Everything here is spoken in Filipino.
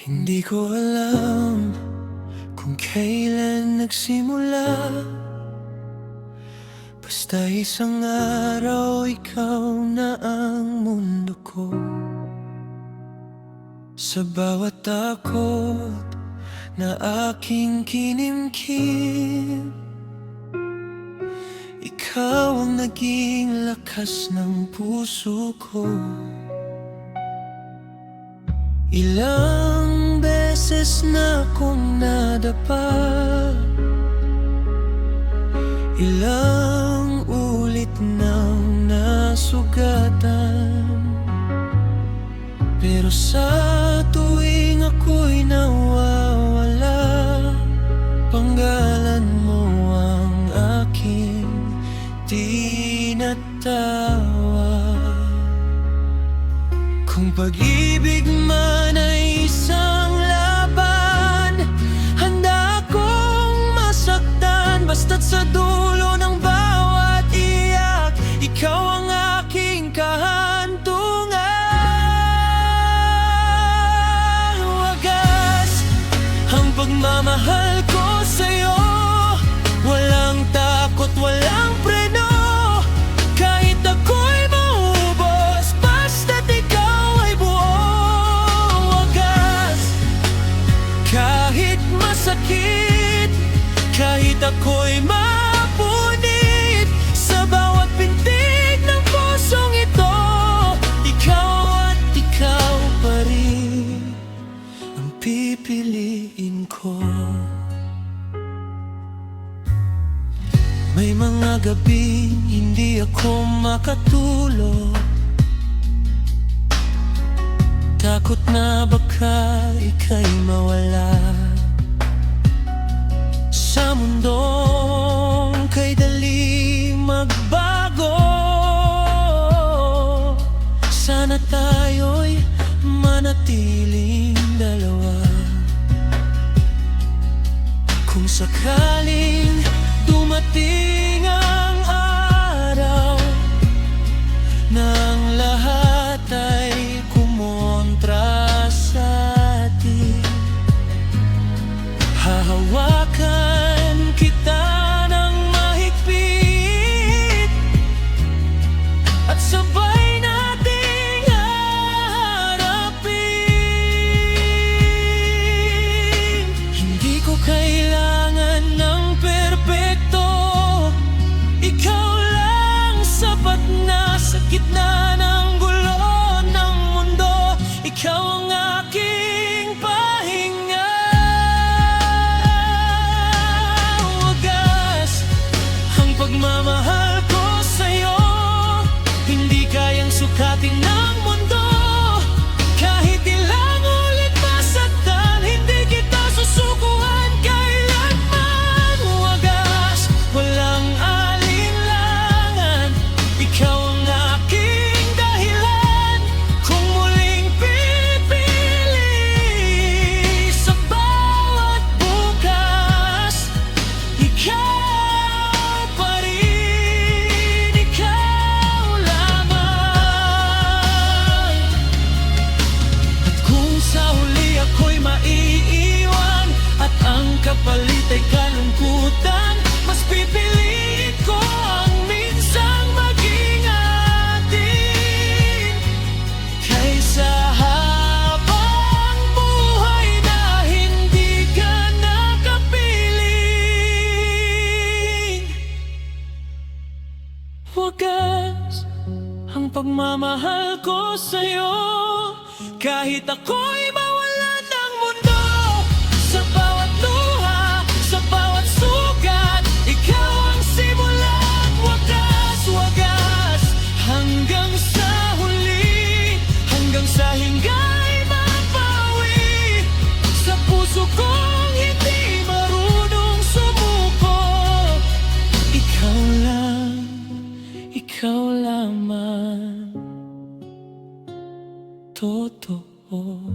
Hindi ko alam kung kailan nagsimula. Basta isang araw ikaw na ang mundo ko. Sa bawat takot na aking kinimkim, ikaw ang naging lakas ng puso ko. Ilang beses na akong nadapa, ilang ulit nang nasugatan, pero sa tuwing ako'y nawawala, panggalan mo ang aking tinatawa. Kung pag-ibig man ay isang laban, handa akong masaktan, basta't sa dulo ng bawat iyak, ikaw ang aking kahantungan. Wagas ang pagmamahal ko sa'yo, walang takot, walang preno. Kahit ako'y maubos, basta't ikaw ay buo. Wagas kahit masakit, kahit ako'y mapunit, sa bawat pintig ng pusong ito, ikaw at ikaw pa rin ang pipiliin ko. May mga gabing hindi ako makatulog, takot na baka ika'y mawala. Sa mundong kay dali magbago, sana tayo'y manatiling dalawa. Kung sakaling dumating ang araw na ang lahat ay kumontra sa atin, hahawakan kita ng mahigpit at sabay nating haharapin. Hindi ko kailangan ng perpekto, ikaw lang sapat na sa gitna ng gulo ng mundo. Ikaw ang aking pahinga. Wagas ang pagmamahal ko sa'yo, hindi kayang sukatin ng mundo. Kahit ilang ulit masaktan, hindi kita susukuhan kailanman. Wagas, walang alinlangan, ikaw ang aking dahilan kung muling pipili. Sa bawat bukas, ikaw pa rin, ikaw lamang. At kung sa huli ako'y maiiwan at ang kapalit ay kalungkutan, mas pipiliin ko ang minsang maging atin, kaysa habang buhay na hindi ka nakapiling. Wagas ang pagmamahal ko sa'yo, kahit ako'y mawalan ng mundo. Sa bawat luha, sa bawat sugat, ikaw ang simula't wagas. Wagas hanggang sa huli, hanggang sa hinga'y mapawi. Sa puso kong hindi marunong sumuko, ikaw lang, ikaw lamang, totoo.